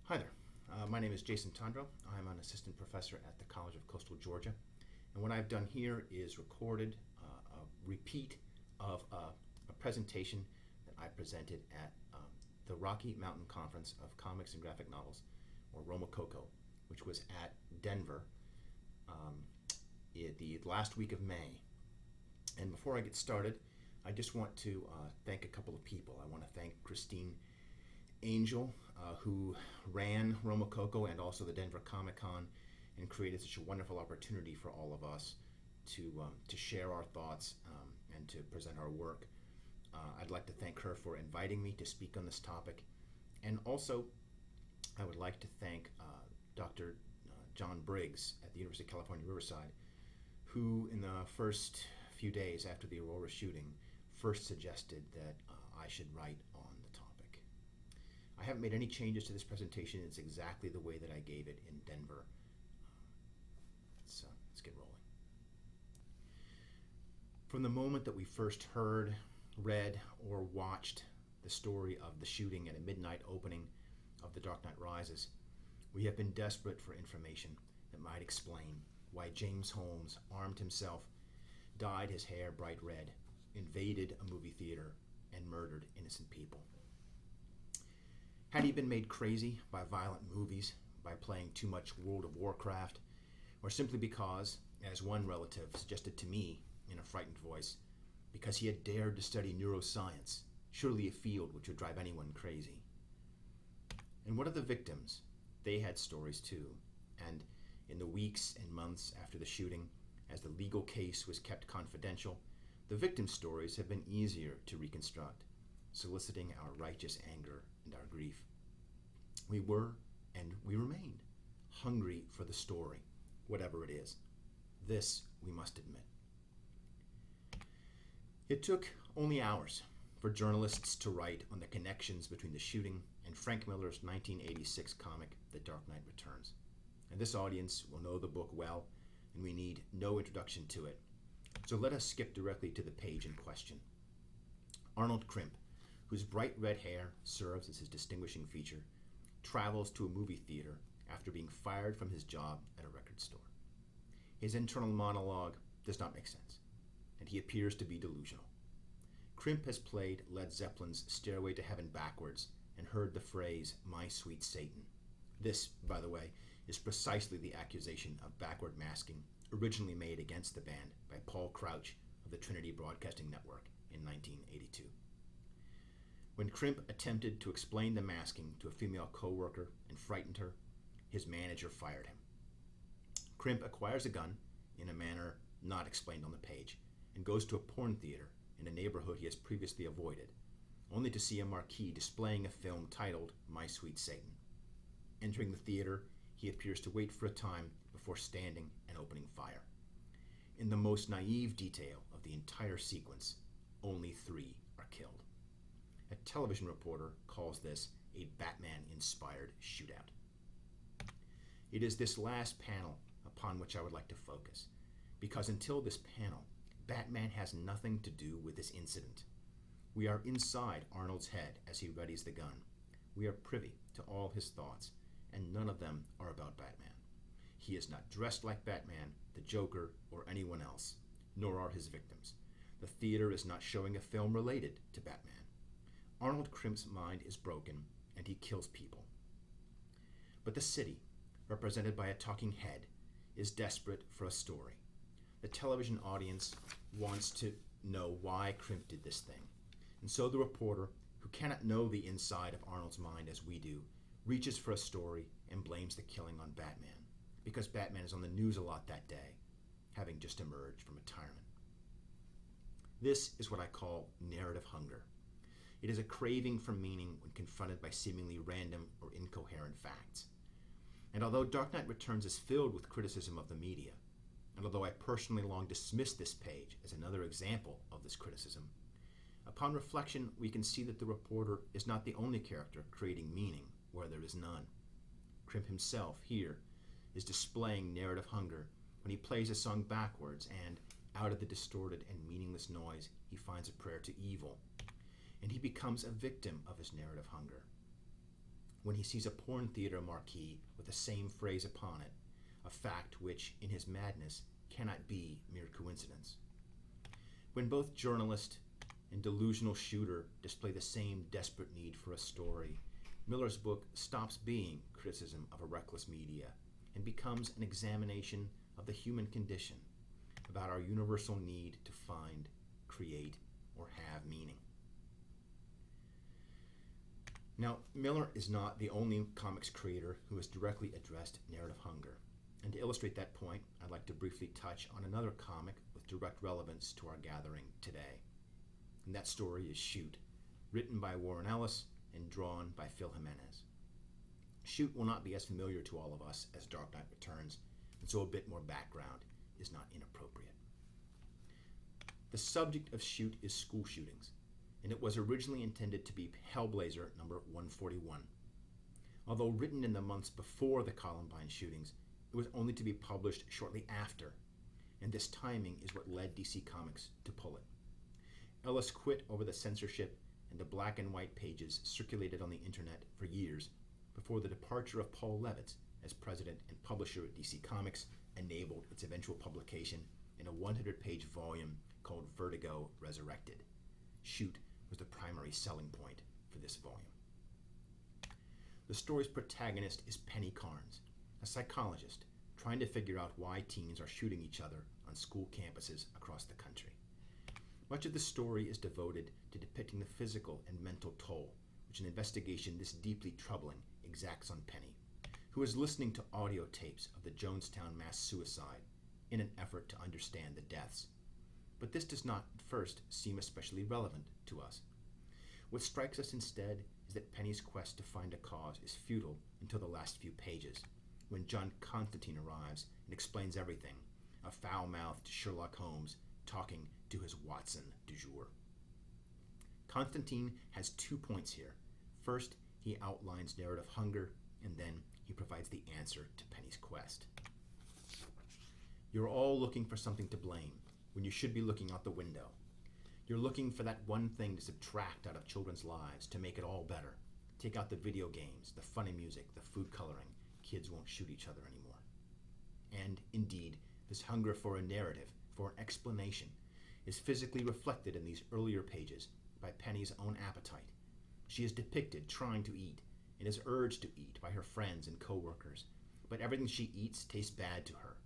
Hi there. My name is Jason Tondro. I'm an assistant professor at the College of Coastal Georgia. And what I've done here is recorded a repeat of a presentation that I presented at the Rocky Mountain Conference of Comics and Graphic Novels, or ROMOCOCO, which was at Denver the last week of May. And before I get started, I just want to thank a couple of people. I want to thank Christine Angel, who ran ROMOCOCO and also the Denver Comic Con and created such a wonderful opportunity for all of us to share our thoughts and to present our work. I'd like to thank her for inviting me to speak on this topic. And also, I would like to thank Dr. John Briggs at the University of California, Riverside, who in the first few days after the Aurora shooting first suggested that I should write on the topic. I haven't made any changes to this presentation. It's exactly the way that I gave it in Denver. So let's get rolling. From the moment that we first heard, read, or watched the story of the shooting at a midnight opening of The Dark Knight Rises, we have been desperate for information that might explain why James Holmes armed himself, dyed his hair bright red, invaded a movie theater, and murdered innocent people. Had he been made crazy by violent movies, by playing too much World of Warcraft, or simply because, as one relative suggested to me in a frightened voice, because he had dared to study neuroscience, surely a field which would drive anyone crazy? And what of the victims? They had stories too, and in the weeks and months after the shooting, as the legal case was kept confidential, the victims' stories have been easier to reconstruct, soliciting our righteous anger and our grief. We were, and we remain, hungry for the story, whatever it is. This we must admit. It took only hours for journalists to write on the connections between the shooting and Frank Miller's 1986 comic, The Dark Knight Returns. And this audience will know the book well, and we need no introduction to it. So let us skip directly to the page in question. Arnold Crimp, whose bright red hair serves as his distinguishing feature, travels to a movie theater after being fired from his job at a record store. His internal monologue does not make sense, and he appears to be delusional. Crimp has played Led Zeppelin's Stairway to Heaven backwards and heard the phrase, "My sweet Satan." This, by the way, is precisely the accusation of backward masking originally made against the band by Paul Crouch of the Trinity Broadcasting Network in 1982. When Crimp attempted to explain the masking to a female co-worker and frightened her, his manager fired him. Crimp acquires a gun in a manner not explained on the page and goes to a porn theater in a neighborhood he has previously avoided, only to see a marquee displaying a film titled My Sweet Satan. Entering the theater, he appears to wait for a time before standing and opening fire. In the most naive detail of the entire sequence, only 3 are killed. A television reporter calls this a Batman-inspired shootout. It is this last panel upon which I would like to focus, because until this panel, Batman has nothing to do with this incident. We are inside Arnold's head as he readies the gun. We are privy to all his thoughts, and none of them are about Batman. He is not dressed like Batman, the Joker, or anyone else, nor are his victims. The theater is not showing a film related to Batman. Arnold Crimp's mind is broken, and he kills people. But the city, represented by a talking head, is desperate for a story. The television audience wants to know why Crimp did this thing. And so the reporter, who cannot know the inside of Arnold's mind as we do, reaches for a story and blames the killing on Batman, because Batman is on the news a lot that day, having just emerged from retirement. This is what I call narrative hunger. It is a craving for meaning when confronted by seemingly random or incoherent facts. And although Dark Knight Returns is filled with criticism of the media, and although I personally long dismissed this page as another example of this criticism, upon reflection we can see that the reporter is not the only character creating meaning where there is none. Crimp himself, here, is displaying narrative hunger when he plays a song backwards and, out of the distorted and meaningless noise, he finds a prayer to evil, and he becomes a victim of his narrative hunger. when he sees a porn theater marquee with the same phrase upon it, a fact which, in his madness, cannot be mere coincidence. When both journalist and delusional shooter display the same desperate need for a story, Miller's book stops being criticism of a reckless media and becomes an examination of the human condition, about our universal need to find, create, or have meaning. Now, Miller is not the only comics creator who has directly addressed narrative hunger. And to illustrate that point, I'd like to briefly touch on another comic with direct relevance to our gathering today. And that story is Shoot, written by Warren Ellis and drawn by Phil Jimenez. Shoot will not be as familiar to all of us as Dark Knight Returns, and so a bit more background is not inappropriate. The subject of Shoot is school shootings, and it was originally intended to be Hellblazer number 141. Although written in the months before the Columbine shootings, it was only to be published shortly after, and this timing is what led DC Comics to pull it. Ellis quit over the censorship, and the black and white pages circulated on the internet for years before the departure of Paul Levitz as president and publisher at DC Comics enabled its eventual publication in a 100-page volume called Vertigo Resurrected. Shoot was the primary selling point for this volume. The story's protagonist is Penny Carnes, a psychologist trying to figure out why teens are shooting each other on school campuses across the country. Much of the story is devoted to depicting the physical and mental toll which an investigation this deeply troubling exacts on Penny, who is listening to audio tapes of the Jonestown mass suicide in an effort to understand the deaths. But this does not at first seem especially relevant to us. What strikes us instead is that Penny's quest to find a cause is futile until the last few pages, when John Constantine arrives and explains everything, a foul-mouthed Sherlock Holmes talking to his Watson du jour. Constantine has 2 points here. First, he outlines narrative hunger, and then he provides the answer to Penny's quest. You're all looking for something to blame when you should be looking out the window. You're looking for that one thing to subtract out of children's lives to make it all better. Take out the video games, the funny music, the food coloring. Kids won't shoot each other anymore. And indeed, this hunger for a narrative, for an explanation, is physically reflected in these earlier pages by Penny's own appetite. She is depicted trying to eat and is urged to eat by her friends and co-workers, but everything she eats tastes bad to her.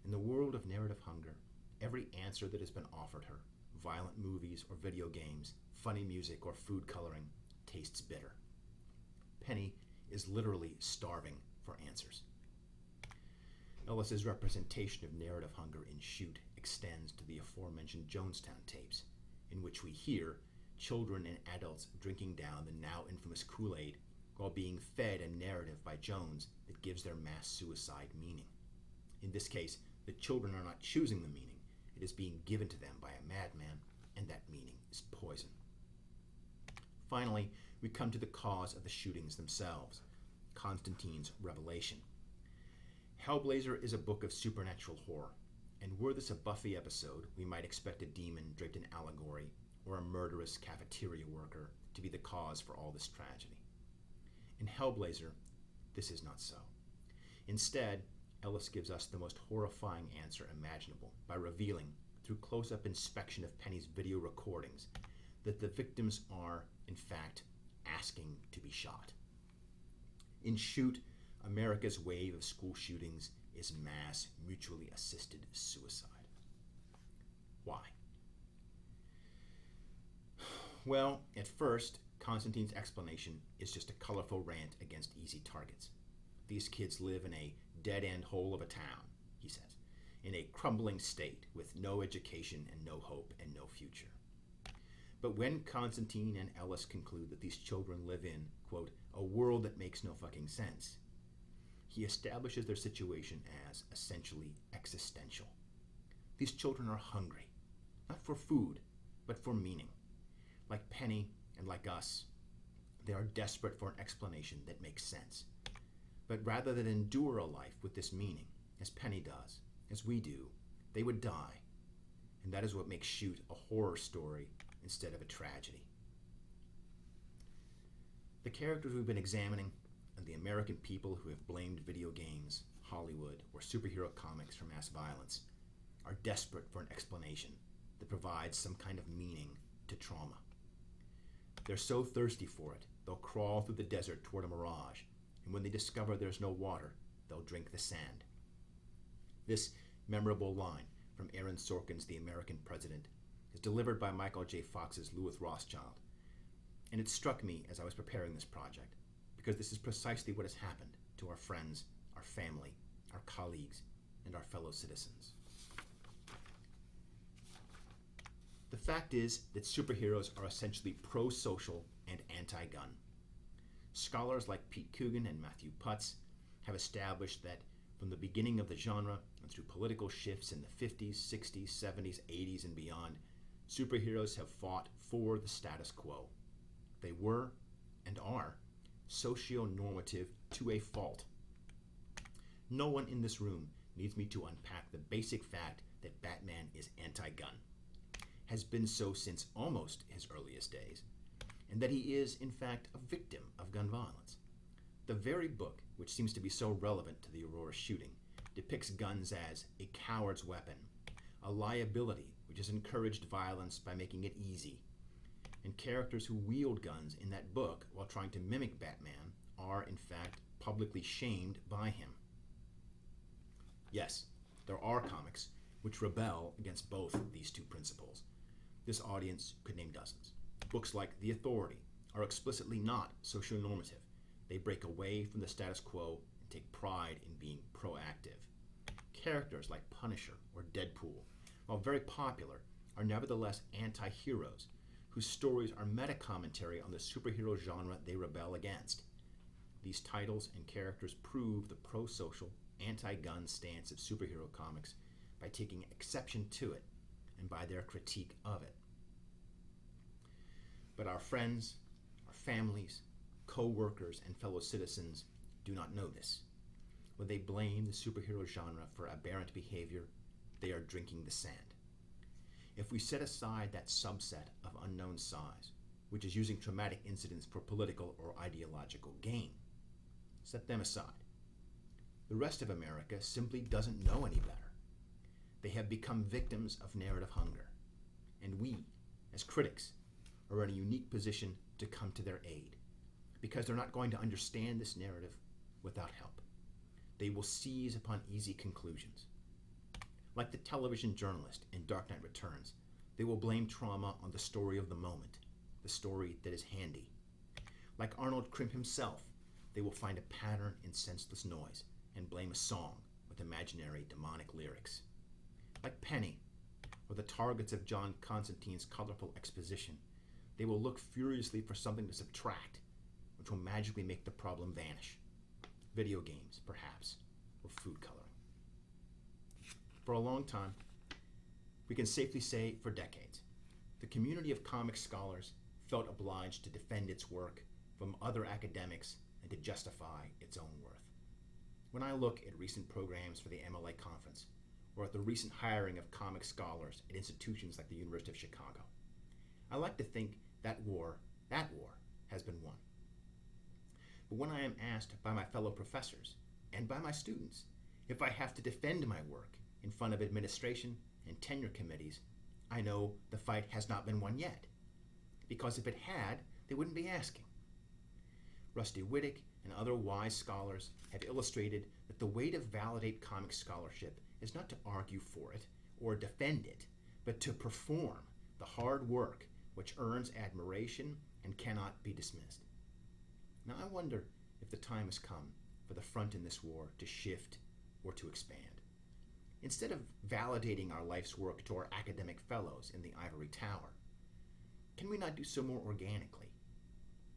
In the world of narrative hunger, every answer that has been offered her, violent movies or video games, funny music or food coloring, tastes bitter. Penny is literally starving for answers. Ellis's representation of narrative hunger in Shoot extends to the aforementioned Jonestown tapes, in which we hear children and adults drinking down the now infamous Kool-Aid while being fed a narrative by Jones that gives their mass suicide meaning. In this case, the children are not choosing the meaning. It is being given to them by a madman, and that meaning is poison. Finally, we come to the cause of the shootings themselves, Constantine's revelation. Hellblazer is a book of supernatural horror, and were this a Buffy episode, we might expect a demon draped in allegory or a murderous cafeteria worker to be the cause for all this tragedy. In Hellblazer, this is not so. Instead, Ellis gives us the most horrifying answer imaginable by revealing, through close-up inspection of Penny's video recordings, that the victims are, in fact, asking to be shot. In Shoot, America's wave of school shootings is mass, mutually assisted suicide. Why? Well, at first, Constantine's explanation is just a colorful rant against easy targets. These kids live in a dead-end hole of a town, he says, in a crumbling state with no education and no hope and no future. But when Constantine and Ellis conclude that these children live in, quote, a world that makes no fucking sense, he establishes their situation as essentially existential. These children are hungry, not for food, but for meaning. Like Penny and like us, they are desperate for an explanation that makes sense. But rather than endure a life with this meaning, as Penny does, as we do, they would die. And that is what makes Shoot a horror story instead of a tragedy. The characters we've been examining of the American people who have blamed video games, Hollywood, or superhero comics for mass violence are desperate for an explanation that provides some kind of meaning to trauma. They're so thirsty for it, they'll crawl through the desert toward a mirage, and when they discover there's no water, they'll drink the sand. This memorable line from Aaron Sorkin's The American President is delivered by Michael J. Fox's Louis Rothschild, and it struck me as I was preparing this project, because this is precisely what has happened to our friends, our family, our colleagues, and our fellow citizens. The fact is that superheroes are essentially pro-social and anti-gun. Scholars like Pete Coogan and Matthew Putz have established that from the beginning of the genre and through political shifts in the 50s, 60s, 70s, 80s, and beyond, superheroes have fought for the status quo. They were, and are, socio-normative to a fault. No one in this room needs me to unpack the basic fact that Batman is anti-gun, has been so since almost his earliest days, and that he is, in fact, a victim of gun violence. The very book, which seems to be so relevant to the Aurora shooting, depicts guns as a coward's weapon, a liability which has encouraged violence by making it easy. And characters who wield guns in that book while trying to mimic Batman are, in fact, publicly shamed by him. Yes, there are comics which rebel against both these two principles. This audience could name dozens. Books like The Authority are explicitly not socio-normative. They break away from the status quo and take pride in being proactive. Characters like Punisher or Deadpool, while very popular, are nevertheless anti-heroes whose stories are meta-commentary on the superhero genre they rebel against. These titles and characters prove the pro-social, anti-gun stance of superhero comics by taking exception to it and by their critique of it. But our friends, our families, co-workers, and fellow citizens do not know this. When they blame the superhero genre for aberrant behavior, they are drinking the sand. If we set aside that subset of unknown size, which is using traumatic incidents for political or ideological gain, set them aside. The rest of America simply doesn't know any better. They have become victims of narrative hunger, and we, as critics, are in a unique position to come to their aid, because they're not going to understand this narrative without help. They will seize upon easy conclusions. Like the television journalist in Dark Knight Returns, they will blame trauma on the story of the moment, the story that is handy. Like Arnold Krimp himself, they will find a pattern in senseless noise and blame a song with imaginary demonic lyrics. Like Penny, or the targets of John Constantine's colorful exposition, they will look furiously for something to subtract, which will magically make the problem vanish. Video games, perhaps, or food coloring. For a long time, we can safely say for decades, the community of comic scholars felt obliged to defend its work from other academics and to justify its own worth. When I look at recent programs for the MLA conference, or at the recent hiring of comic scholars at institutions like the University of Chicago, I like to think that war has been won. But when I am asked by my fellow professors and by my students if I have to defend my work in front of administration and tenure committees, I know the fight has not been won yet, because if it had, they wouldn't be asking. Rusty Wittick and other wise scholars have illustrated that the way to validate comic scholarship is not to argue for it or defend it, but to perform the hard work which earns admiration and cannot be dismissed. Now I wonder if the time has come for the front in this war to shift or to expand. Instead of validating our life's work to our academic fellows in the ivory tower, can we not do so more organically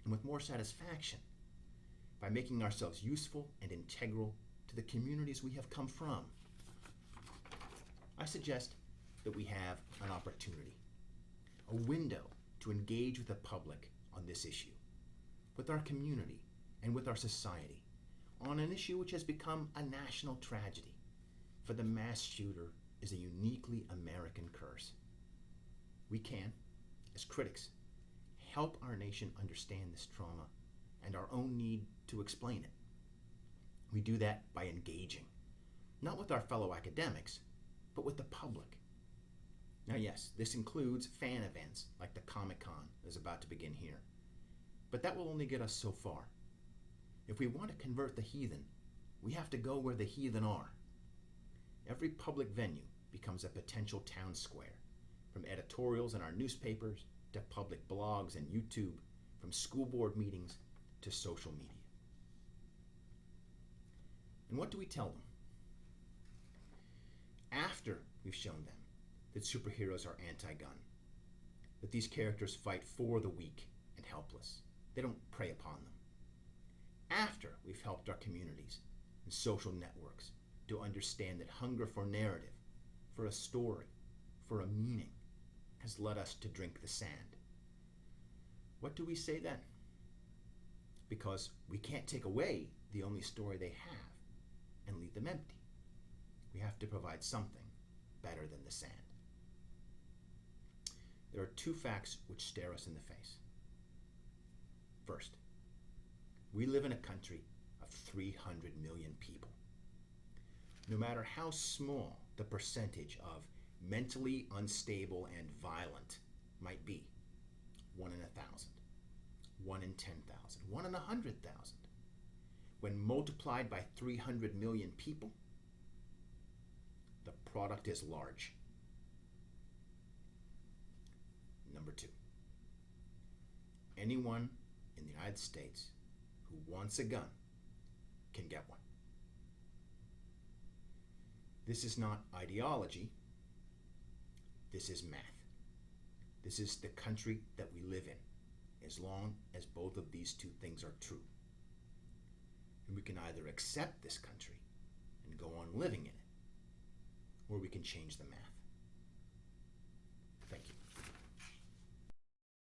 and with more satisfaction by making ourselves useful and integral to the communities we have come from? I suggest that we have an opportunity, a window to engage with the public on this issue, with our community and with our society, on an issue which has become a national tragedy. For the mass shooter is a uniquely American curse. We can, as critics, help our nation understand this trauma and our own need to explain it. We do that by engaging, not with our fellow academics, but with the public. Now, yes, this includes fan events like the Comic-Con that is about to begin here, but that will only get us so far. If we want to convert the heathen, we have to go where the heathen are. Every public venue becomes a potential town square, from editorials in our newspapers to public blogs and YouTube, from school board meetings to social media. And what do we tell them? After we've shown them that superheroes are anti-gun, that these characters fight for the weak and helpless, they don't prey upon them. After we've helped our communities and social networks to understand that hunger for narrative, for a story, for a meaning, has led us to drink the sand. What do we say then? Because we can't take away the only story they have and leave them empty. We have to provide something better than the sand. There are two facts which stare us in the face. First, we live in a country of 300 million people. No matter how small the percentage of mentally unstable and violent might be, 1 in 1,000, 1 in 10,000, 1 in 100,000, when multiplied by 300 million people, the product is large. Number two, anyone in the United States who wants a gun can get one. This is not ideology. This is math. This is the country that we live in, as long as both of these two things are true. And we can either accept this country and go on living in it, or we can change the math.